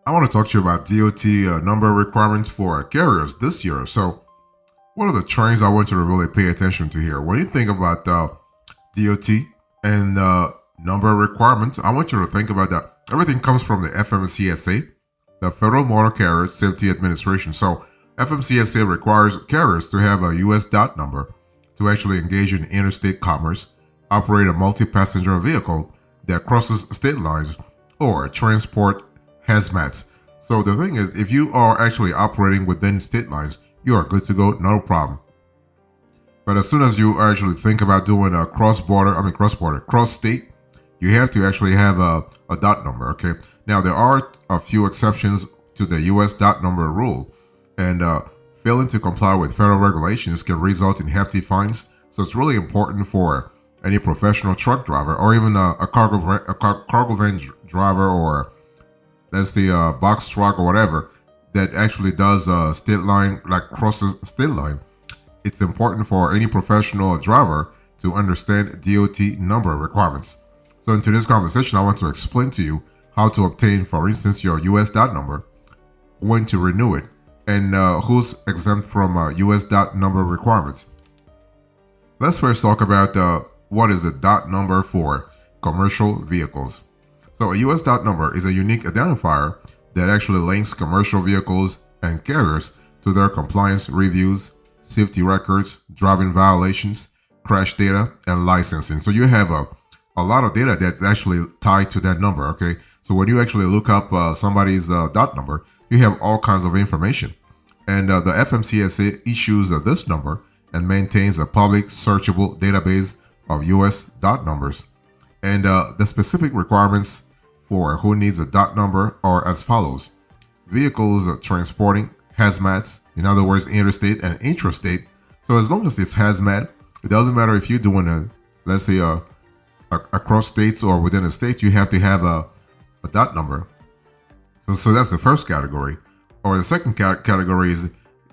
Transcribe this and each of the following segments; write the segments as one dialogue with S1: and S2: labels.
S1: I want to talk to you about DOT number requirements for carriers this year. So, what are the trends I want you to really pay attention to here? When you think about DOT and number requirements, I want you to think about that everything comes from the FMCSA, the Federal Motor Carrier Safety Administration. So, FMCSA requires carriers to have a US DOT number to actually engage in interstate commerce, operate a multi-passenger vehicle that crosses state lines, or transport hazmats. So the thing is, if you are actually operating within state lines, you are good to go, no problem. But as soon as you actually think about doing a cross-state, you have to actually have a dot number, okay? Now, there are a few exceptions to the US dot number rule, and failing to comply with federal regulations can result in hefty fines. So it's really important for any professional truck driver or even a cargo van driver, or that's the box truck or whatever, that actually does state line, like crosses state line. It's important for any professional driver to understand DOT number requirements. So in today's conversation, I want to explain to you how to obtain, for instance, your US dot number, when to renew it, and who's exempt from US dot number requirements. Let's first talk about what is a dot number for commercial vehicles. So a US dot number is a unique identifier that actually links commercial vehicles and carriers to their compliance reviews, safety records, driving violations, crash data, and licensing. So you have a lot of data that's actually tied to that number, okay? So when you actually look up somebody's dot number, you have all kinds of information. And the FMCSA issues this number and maintains a public searchable database of US dot numbers. And the specific requirements for who needs a dot number are as follows. Vehicles transporting hazmats, in other words, interstate and intrastate. So as long as it's hazmat, it doesn't matter if you're doing let's say across states or within a state, you have to have a dot number. So that's the first category. Or the second category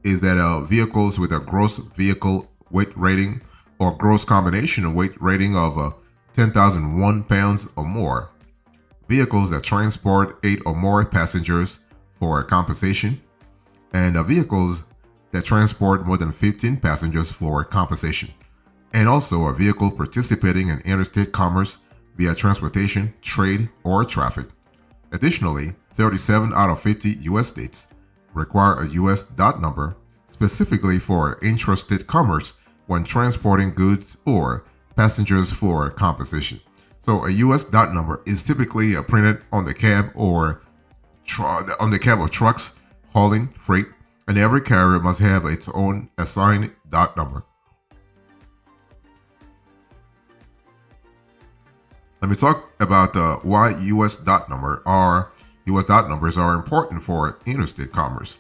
S1: is that vehicles with a gross vehicle weight rating or gross combination weight rating of 10,001 pounds or more. Vehicles that transport 8 or more passengers for compensation, and vehicles that transport more than 15 passengers for compensation, and also a vehicle participating in interstate commerce via transportation, trade, or traffic. Additionally, 37 out of 50 U.S. states require a U.S. dot number specifically for intrastate commerce when transporting goods or passengers for compensation. So a U.S. dot number is typically printed on the cab or on the cab of trucks hauling freight, and every carrier must have its own assigned dot number. Let me talk about why U.S. dot numbers are important for interstate commerce.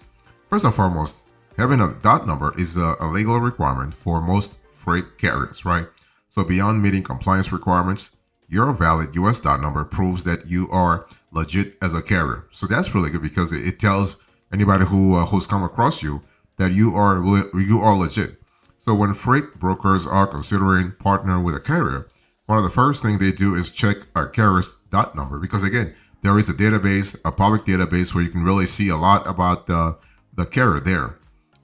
S1: First and foremost, having a dot number is a legal requirement for most freight carriers, right? So beyond meeting compliance requirements, your valid US dot number proves that you are legit as a carrier. So that's really good because it tells anybody who's come across you that you are legit. So when freight brokers are considering partnering with a carrier, one of the first things they do is check a carrier's dot number, because again, there is a database, a public database, where you can really see a lot about the carrier there.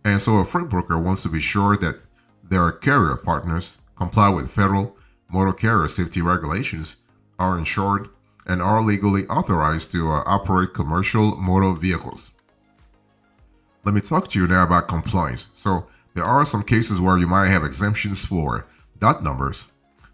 S1: And so a freight broker wants to be sure that their carrier partners comply with federal motor carrier safety regulations, are insured, and are legally authorized to operate commercial motor vehicles. Let me talk to you now about compliance. So there are some cases where you might have exemptions for dot numbers.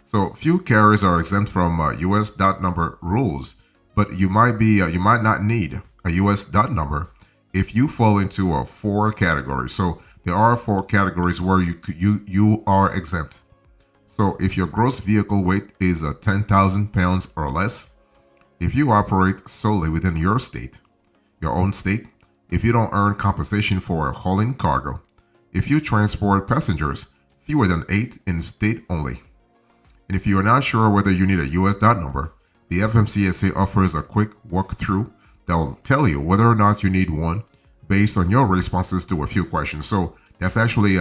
S1: So few carriers are exempt from US dot number rules, but you might not need a US dot number if you fall into 4 categories. So there are 4 categories where you are exempt. So if your gross vehicle weight is 10,000 pounds or less, if you operate solely within your own state, if you don't earn compensation for hauling cargo, if you transport passengers fewer than 8 in state only, and if you are not sure whether you need a US dot number, the FMCSA offers a quick walkthrough that will tell you whether or not you need one based on your responses to a few questions. So that's actually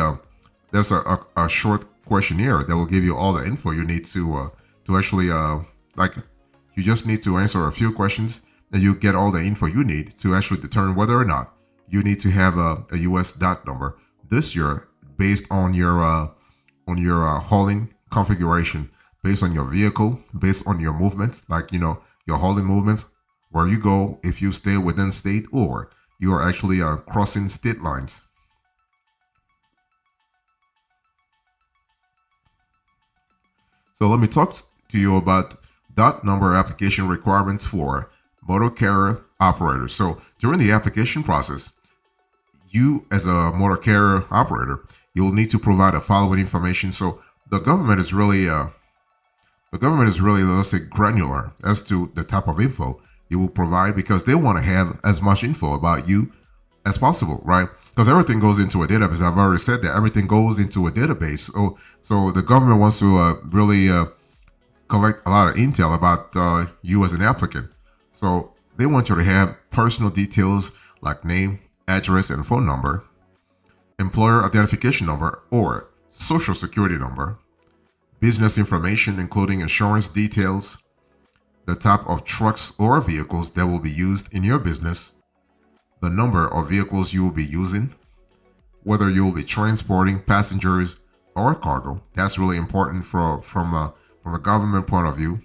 S1: there's a short questionnaire that will give you all the info you need to actually you just need to answer a few questions, and you get all the info you need to actually determine whether or not you need to have a US dot number this year based on your hauling configuration, based on your vehicle, based on your movements, like your hauling movements, where you go, if you stay within state or you are actually crossing state lines. So let me talk to you about dot number application requirements for motor carrier operators. So during the application process, you as a motor carrier operator, you'll need to provide the following information. So the government is really let's say granular as to the type of info you will provide, because they want to have as much info about you as possible, right? Because everything goes into a database. I've already said that everything goes into a database. So the government wants to really collect a lot of intel about you as an applicant. So they want you to have personal details like name, address, and phone number, employer identification number or social security number, business information including insurance details, the type of trucks or vehicles that will be used in your business, the number of vehicles you will be using, whether you will be transporting passengers or cargo. That's really important from a government point of view,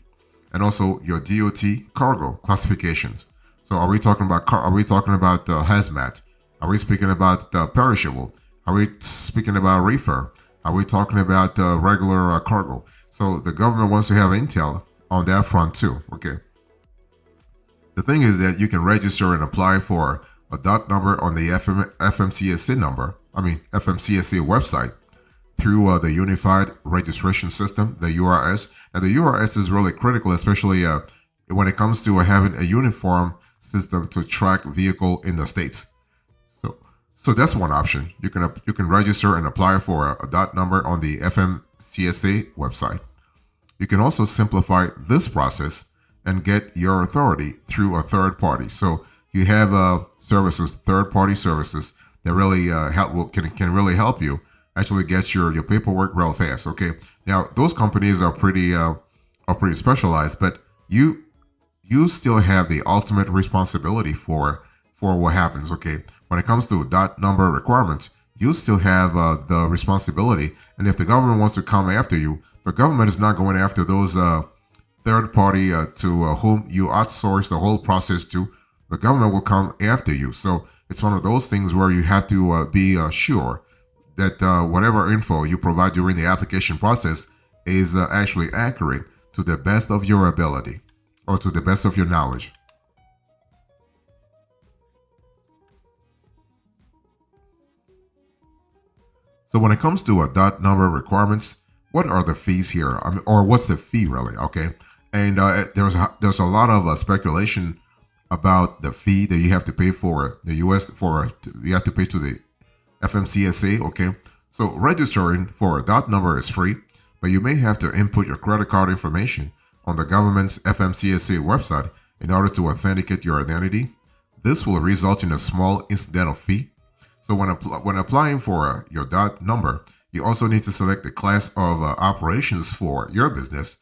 S1: and also your DOT cargo classifications. So are we talking about hazmat? Are we speaking about perishable? Are we speaking about reefer? Are we talking about regular cargo? So the government wants to have intel on that front too. Okay. The thing is that you can register and apply for a dot number on the FMCSA FMCSA website through the Unified Registration System, the URS. And the URS is really critical, especially when it comes to having a uniform system to track vehicle in the states. So that's one option. You can register and apply for a dot number on the FMCSA website. You can also simplify this process and get your authority through a third party. So you have third party services that really can really help you actually get your paperwork real fast. Okay. Now those companies are pretty specialized, but you still have the ultimate responsibility for what happens. Okay. When it comes to dot number requirements, you still have the responsibility. And if the government wants to come after you, the government is not going after those third party to whom you outsource the whole process to. The government will come after you. So it's one of those things where you have to be sure that whatever info you provide during the application process is actually accurate to the best of your ability or to the best of your knowledge. So when it comes to dot number requirements, what are the fees here? Or what's the fee really? Okay, and there's a lot of speculation about the fee that you have to pay for the U.S. You have to pay to the FMCSA. Okay, so registering for a dot number is free, but you may have to input your credit card information on the government's FMCSA website in order to authenticate your identity. This will result in a small incidental fee. So when applying for your dot number, you also need to select the class of operations for your business,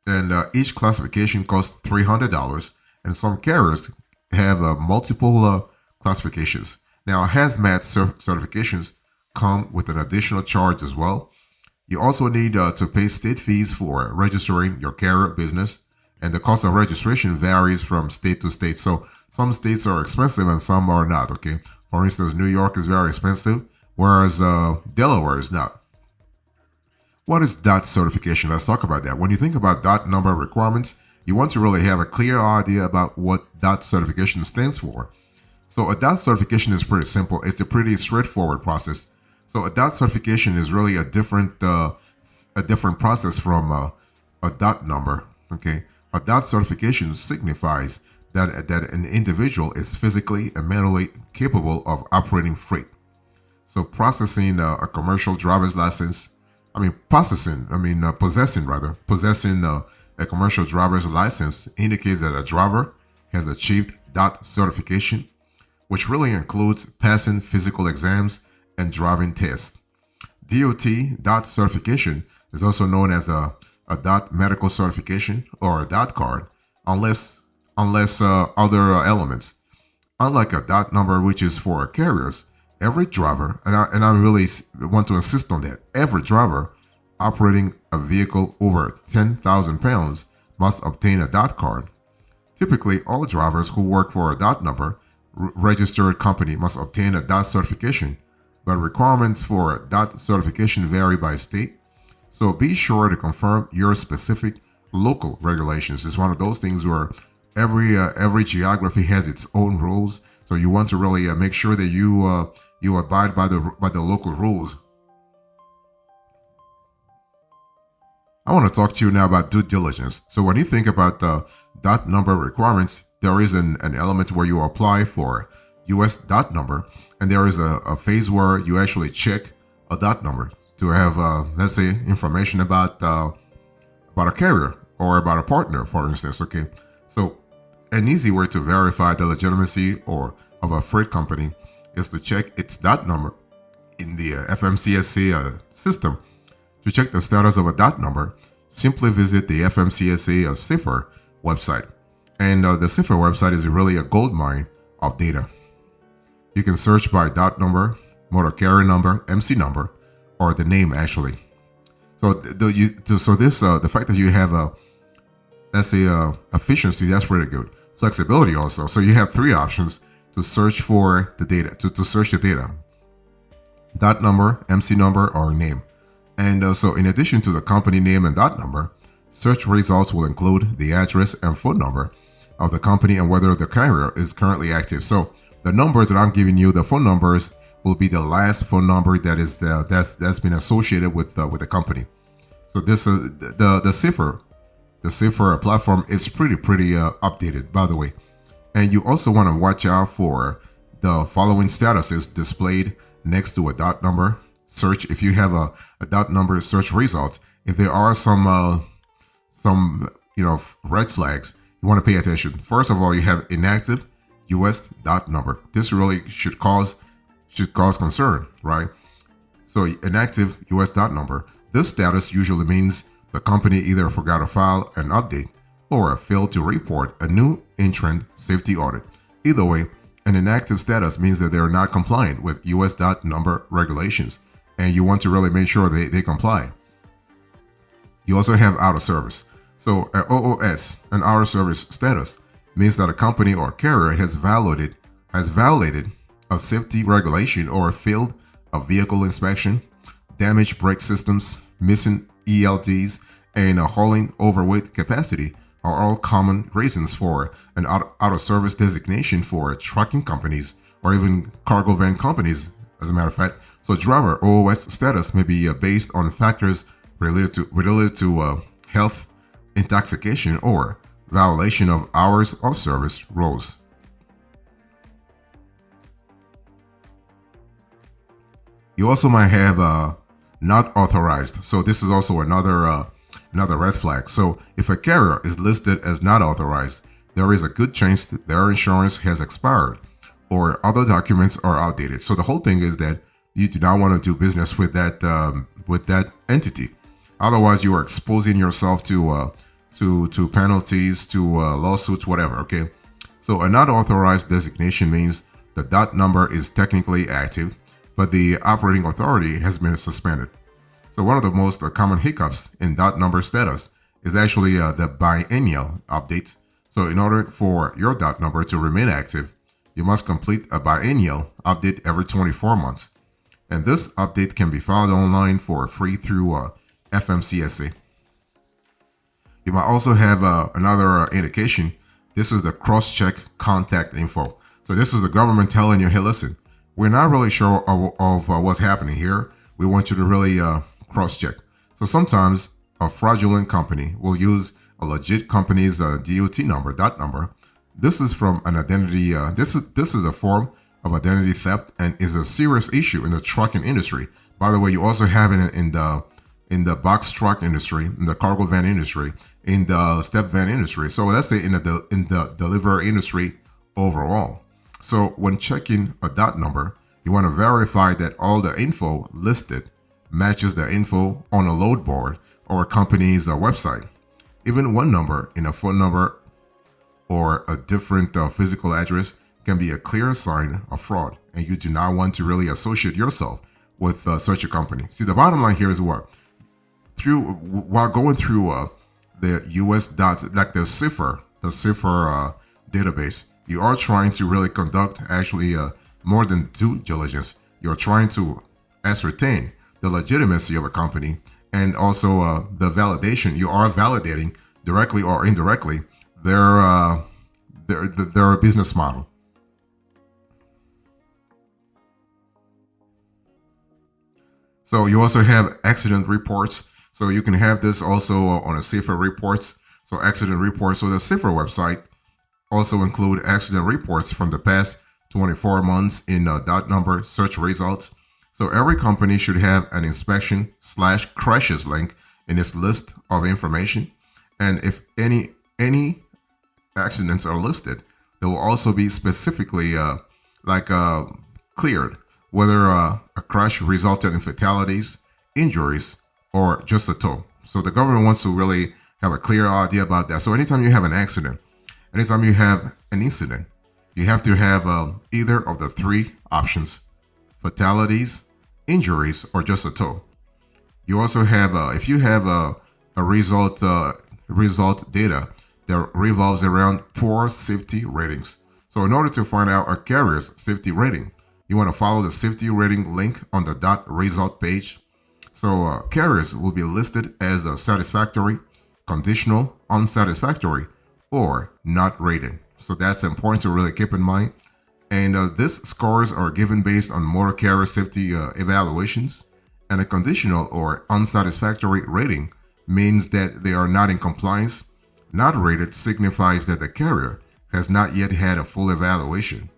S1: and each classification costs $300. And some carriers have multiple classifications. Now, hazmat certifications come with an additional charge as well. You also need to pay state fees for registering your carrier business, and the cost of registration varies from state to state. So some states are expensive and some are not. Okay. For instance, New York is very expensive, whereas Delaware is not. What is DOT certification? Let's talk about that. When you think about DOT number requirements, you want to really have a clear idea about what DOT certification stands for. So a DOT certification is pretty simple. It's a pretty straightforward process. So a DOT certification is really a different process from a DOT number. Okay, a DOT certification signifies that an individual is physically and mentally capable of operating freight. So possessing a commercial driver's license indicates that a driver has achieved DOT certification, which really includes passing physical exams and driving tests. DOT certification is also known as a DOT medical certification or a DOT card, unless unless other elements. Unlike a dot number, which is for carriers, every driver, and I really want to insist on that, every driver operating a vehicle over 10,000 pounds must obtain a dot card. Typically, all drivers who work for a dot number registered company must obtain a dot certification, but requirements for dot certification vary by state. So be sure to confirm your specific local regulations. It's one of those things where every geography has its own rules. So you want to really make sure that you abide by the local rules. I want to talk to you now about due diligence. So when you think about the dot number requirements, there is an element where you apply for US dot number, and there is a phase where you actually check a dot number to have, let's say, information about a carrier or about a partner, for instance. Okay, so an easy way to verify the legitimacy of a freight company is to check its dot number in the FMCSA system. To check the status of a dot number, simply visit the FMCSA CIFR website. And the CIFR website is really a goldmine of data. You can search by dot number, motor carrier number, MC number, or the name actually. So the fact that you have efficiency, that's really good. Flexibility also. So you have three options to search for the data, to search the data: dot number, MC number, or name. And so in addition to the company name and dot number, search results will include the address and phone number of the company and whether the carrier is currently active. So the numbers that I'm giving you, the phone numbers, will be the last phone number that is that's been associated with the company. So this the CIFR platform is pretty updated, by the way. And you also want to watch out for the following statuses displayed next to a dot number search. If you have a dot number search results, if there are some red flags, you want to pay attention. First of all, you have inactive US dot number. This really should cause concern, right? So inactive US dot number. This status usually means the company either forgot to file an update or failed to report a new entrant safety audit. Either way, an inactive status means that they're not compliant with US dot number regulations, and you want to really make sure they comply. You also have out of service. So an OOS, an out of service status, means that a company or carrier has violated a safety regulation or failed a vehicle inspection, damaged brake systems, missing ELDs, and a hauling overweight capacity are all common reasons for an out of service designation for trucking companies or even cargo van companies, as a matter of fact. So driver OOS status may be based on factors related to health, intoxication, or violation of hours of service rules. You also might have not authorized. So this is also another red flag. So if a carrier is listed as not authorized, there is a good chance that their insurance has expired or other documents are outdated. So the whole thing is that you do not want to do business with that entity. Otherwise, you are exposing yourself to penalties, to lawsuits, whatever. Okay. So a not authorized designation means the dot number is technically active, but the operating authority has been suspended. So one of the most common hiccups in dot number status is actually the biennial update. So in order for your dot number to remain active, you must complete a biennial update every 24 months. And this update can be found online for free through FMCSA. You might also have another indication. This is the cross-check contact info. So this is the government telling you, hey, listen, we're not really sure of what's happening here. We want you to really cross-check. So sometimes a fraudulent company will use a legit company's DOT number, dot number. This is from an identity. This is a form of identity theft and is a serious issue in the trucking industry. By the way, you also have it in the box truck industry, in the cargo van industry, in the step van industry. So let's say in the delivery industry overall. So when checking a dot number, you want to verify that all the info listed matches the info on a load board or a company's website. Even one number in a phone number or a different physical address can be a clear sign of fraud, and you do not want to really associate yourself with such a company. See, the bottom line here is what? While going through the US dots, like the cipher database, you are trying to really conduct actually more than due diligence. You're trying to ascertain the legitimacy of a company and also the validation. You are validating directly or indirectly their business model. So you also have accident reports. So you can have this also on a CIFR reports. So accident reports. So the CIFR website also include accident reports from the past 24 months in dot number search results. So every company should have an inspection/crashes link in its list of information. And if any accidents are listed, they will also be specifically cleared, whether a crash resulted in fatalities, injuries, or just a tow. So the government wants to really have a clear idea about that. So anytime you have an accident, anytime you have an incident, you have to have either of the three options: fatalities, injuries, or just a tow. You also have, if you have a result data that revolves around poor safety ratings. So in order to find out a carrier's safety rating, you want to follow the safety rating link on the dot result page. So carriers will be listed as satisfactory, conditional, unsatisfactory, or not rated. So that's important to really keep in mind. And these scores are given based on motor carrier safety evaluations, and a conditional or unsatisfactory rating means that they are not in compliance. Not rated signifies that the carrier has not yet had a full evaluation.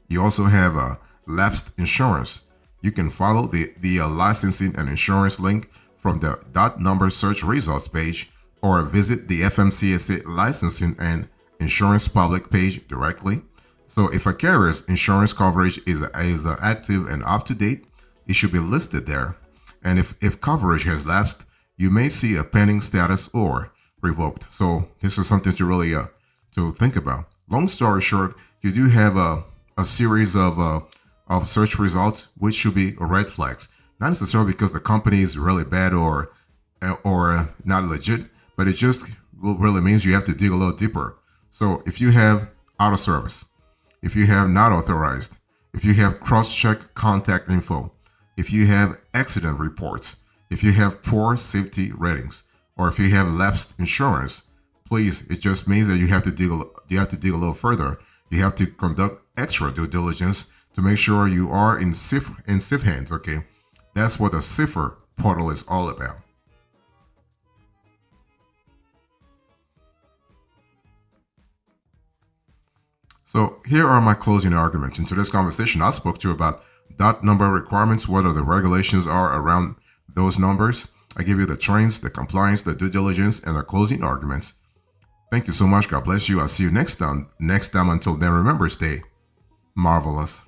S1: You also have lapsed insurance. You can follow the licensing and insurance link from the dot number search results page, or visit the FMCSA licensing and insurance public page directly. So if a carrier's insurance coverage is active and up to date, it should be listed there. And if coverage has lapsed, you may see a pending status or revoked. So this is something to really to think about. Long story short, you do have a series of search results which should be red flags. Not necessarily because the company is really bad or not legit, but it just really means you have to dig a little deeper. So if you have out of service, if you have not authorized, if you have cross-check contact info, if you have accident reports, if you have poor safety ratings, or if you have lapsed insurance, please, it just means that you have to dig a little further. You have to conduct extra due diligence to make sure you are in safe hands. Okay, that's what the CIFR portal is all about. So here are my closing arguments. In today's conversation, I spoke to you about dot number requirements, what are the regulations are around those numbers. I give you the trains, the compliance, the due diligence, and the closing arguments. Thank you so much. God bless you. I'll see you next time. Until then, remember, stay marvelous.